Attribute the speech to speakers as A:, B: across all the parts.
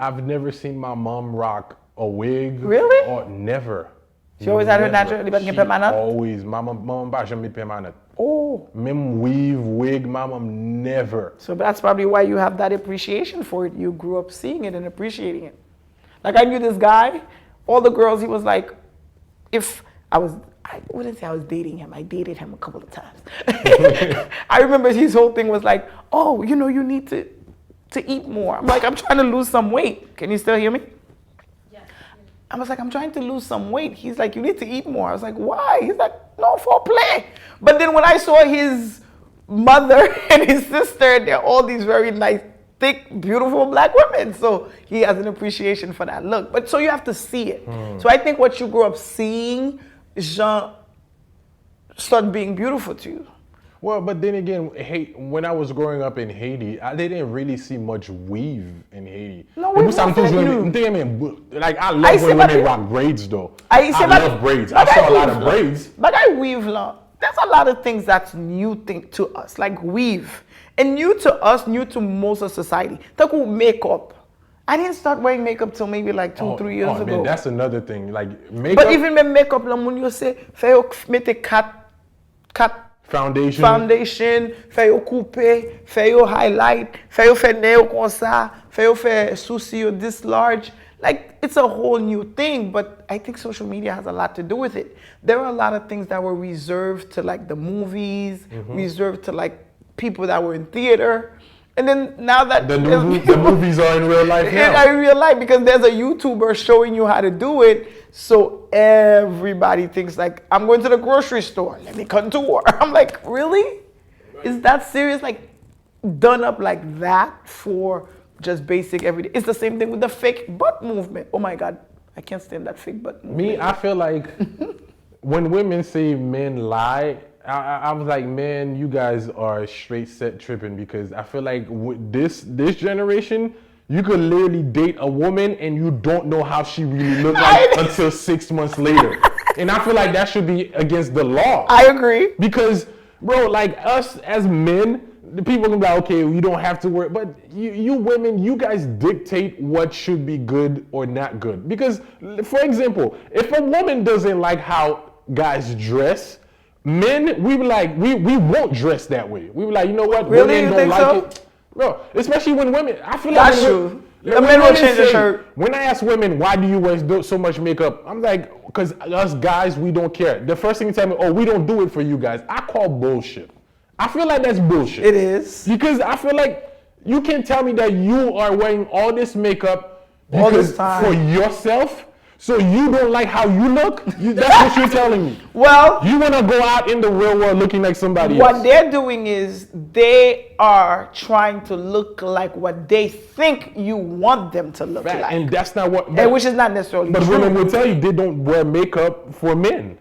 A: I've never seen my mom rock a wig.
B: Really?
A: Or never.
B: She always had her natural, but
A: She
B: permanent?
A: always. My mom pas jamais permanent.
B: Oh.
A: Même weave, wig, my mom never.
B: So that's probably why you have that appreciation for it. You grew up seeing it and appreciating it. Like I knew this guy, all the girls, he was like, I wouldn't say I was dating him. I dated him a couple of times. I remember his whole thing was like, oh, you need to eat more. I'm like, I'm trying to lose some weight. Can you still hear me?
C: Yes.
B: I was like, I'm trying to lose some weight. He's like, you need to eat more. I was like, why? He's like, no, for play. But then when I saw his mother and his sister, they're all these very nice, thick, beautiful black women. So he has an appreciation for that look. But so you have to see it. So I think what you grew up seeing, Jean, started being beautiful to you.
A: Well, but then again, when I was growing up in Haiti, they didn't really see much weave in Haiti.
B: No, weave not for you.
A: Like, I love when women rock braids, though. I love braids. I saw a lot of braids.
B: But I weave, there's a lot of things that's new to us, like weave. And new to us, new to most of society. Take makeup. I didn't start wearing makeup till maybe like 2-3 years ago.
A: Man, that's another thing. Like, makeup.
B: But even my makeup, when you say, fais mette cat foundation, fais yo couper, fais yo highlight, fais yo faire nail comme ça, fais yo faire sourcil this large. Like, it's a whole new thing, but I think social media has a lot to do with it. There are a lot of things that were reserved to like the movies, reserved to like people that were in theater. And then now that
A: the movies are in real life now.
B: In real life, because there's a YouTuber showing you how to do it. So everybody thinks like, I'm going to the grocery store, let me contour. I'm like, really? Is that serious? Like, done up like that for just basic everyday? It's the same thing with the fake butt movement. Oh my God, I can't stand that fake butt movement.
A: Me, I feel like when women say men lie, I was like, man, you guys are straight set tripping, because I feel like with this generation, you could literally date a woman and you don't know how she really looks like until 6 months later. And I feel like that should be against the law.
B: I agree.
A: Because, bro, like us as men, the people can be like, okay, you don't have to worry. But you women, you guys dictate what should be good or not good. Because, for example, if a woman doesn't like how guys dress, men, we be like, we won't dress that way. We be like, you know what?
B: Really?
A: Women
B: You
A: don't
B: think
A: like
B: so?
A: it. Bro, especially when women, I feel like
B: that's true. The men will change the shirt.
A: When I ask women, why do you wear so much makeup? I'm like, because us guys, we don't care. The first thing you tell me, oh, we don't do it for you guys. I call bullshit. I feel like that's bullshit.
B: It is.
A: Because I feel like you can tell me that you are wearing all this makeup
B: all this time
A: for yourself. So you don't like how you look? That's what you're telling me.
B: Well,
A: you want to go out in the real world looking like somebody else.
B: What they're doing is they are trying to look like what they think you want them to look like.
A: And that's not what...
B: and which is not necessarily
A: true. But women will tell you they don't wear makeup for men.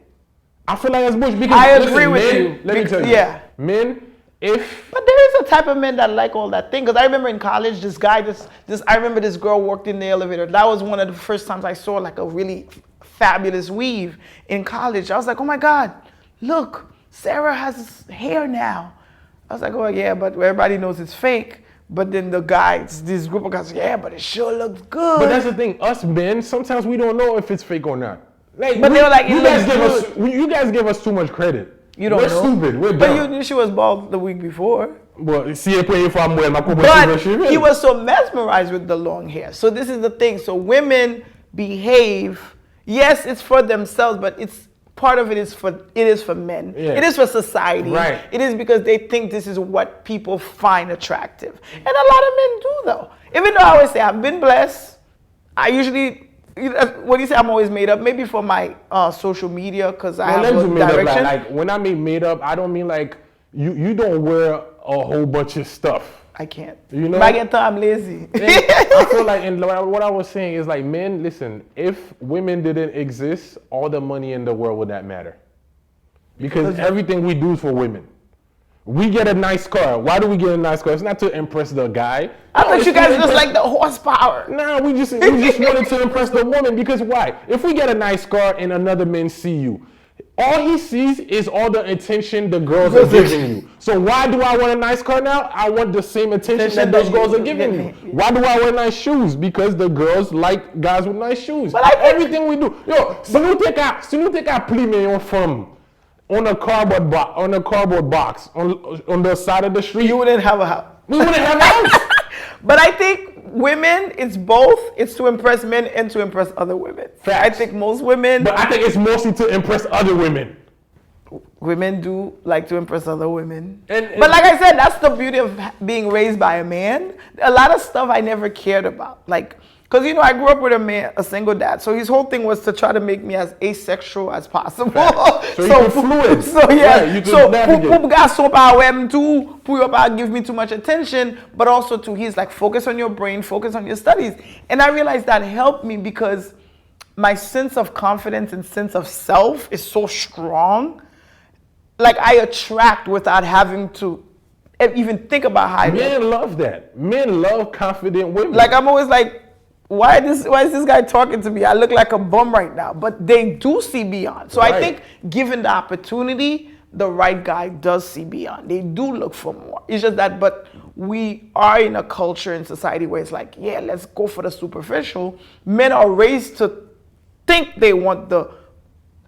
A: I feel like that's bullshit. Because,
B: I agree with you.
A: Let me tell you.
B: Yeah.
A: Men...
B: But there is a type of men that like all that thing. Because I remember in college, I remember this girl worked in the elevator. That was one of the first times I saw like a really fabulous weave in college. I was like, oh my God, look, Sarah has hair now. I was like, oh yeah, but everybody knows it's fake. But then the guys, this group of guys, yeah, but it sure looks good.
A: But that's the thing, us men, sometimes we don't know if it's fake or not. Like,
B: but they were like,
A: you guys give us too much credit.
B: You don't
A: We're
B: know.
A: Stupid. We're dumb.
B: But she was bald the week before.
A: But he
B: was so mesmerized with the long hair. So this is the thing. So women behave. Yes, it's for themselves, but it's part of it is for men. Yeah. It is for society.
A: Right.
B: It is because they think this is what people find attractive, and a lot of men do though. Even though I always say I've been blessed, I usually. What do you say? I'm always made up. Maybe for my social media, because I have no direction.
A: Like when I mean made up, I don't mean like you don't wear a whole bunch of stuff.
B: I can't.
A: You know,
B: I'm lazy.
A: I feel like, and what I was saying is like, men, listen. If women didn't exist, all the money in the world would not matter, because everything we do is for women. We get a nice car. Why do we get a nice car? It's not to impress the guy.
B: I thought you guys just like the horsepower.
A: No, we just wanted to impress the woman, because why? If we get a nice car and another man see you, all he sees is all the attention the girls are giving you. So why do I want a nice car now? I want the same attention that those girls are giving me. Why do I wear nice shoes? Because the girls like guys with nice shoes. But like everything we do. Yo, si nous take a plier une femme on a cardboard box on the side of the street,
B: you wouldn't have a house.
A: We wouldn't have a house.
B: But I think women, it's both. It's to impress men and to impress other women.
A: Facts.
B: I think most women...
A: But I think it's mostly to impress other women.
B: Women do like to impress other women.
A: But
B: like I said, that's the beauty of being raised by a man. A lot of stuff I never cared about. Like, because, you know, I grew up with a single dad. So his whole thing was to try to make me as asexual as possible.
A: So you're fluid.
B: So, yeah.
A: Right, you so,
B: pour give me too much attention, but also to, he's like, focus on your brain, focus on your studies. And I realized that helped me because my sense of confidence and sense of self is so strong. Like, I attract without having to even think about how I
A: Men love that. Men love confident women.
B: Like, I'm always like, why is this guy talking to me? I look like a bum right now. But they do see beyond. So right. I think given the opportunity, the right guy does see beyond. They do look for more. It's just that, but we are in a culture and society where it's like, yeah, let's go for the superficial. Men are raised to think they want the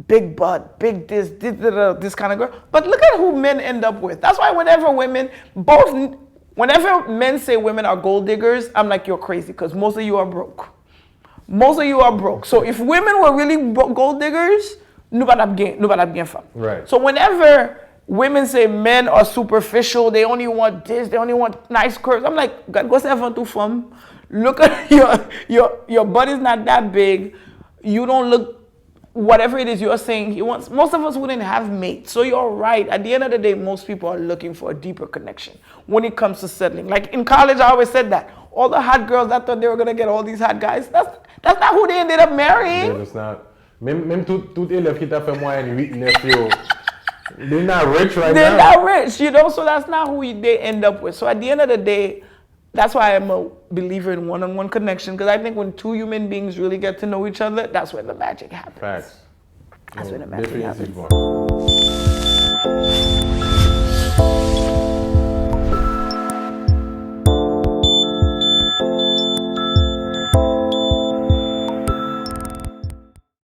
B: big butt, big this kind of girl. But look at who men end up with. That's why whenever men say women are gold diggers, I'm like, you're crazy because most of you are broke. Most of you are broke. So if women were really gold diggers, nobody bien femme.
A: Right.
B: So whenever women say men are superficial, they only want this, they only want nice curves, I'm like, God, go say to femme. Look at your butt is not that big. You don't look. Whatever it is you're saying he wants, most of us wouldn't have mates. So you're right. At the end of the day, most people are looking for a deeper connection when it comes to settling. Like in college, I always said that. All the hot girls that thought they were going to get all these hot guys, that's not who they ended up marrying.
A: Yeah, that's not. Même tout élève qui t'a fait moyenne 8, 9, they're not rich right now.
B: They're not rich, you know, so that's not who they end up with. So at the end of the day, that's why I'm a believer in one-on-one connection, because I think when two human beings really get to know each other, that's when the magic happens.
A: Facts.
B: That's when the magic happens.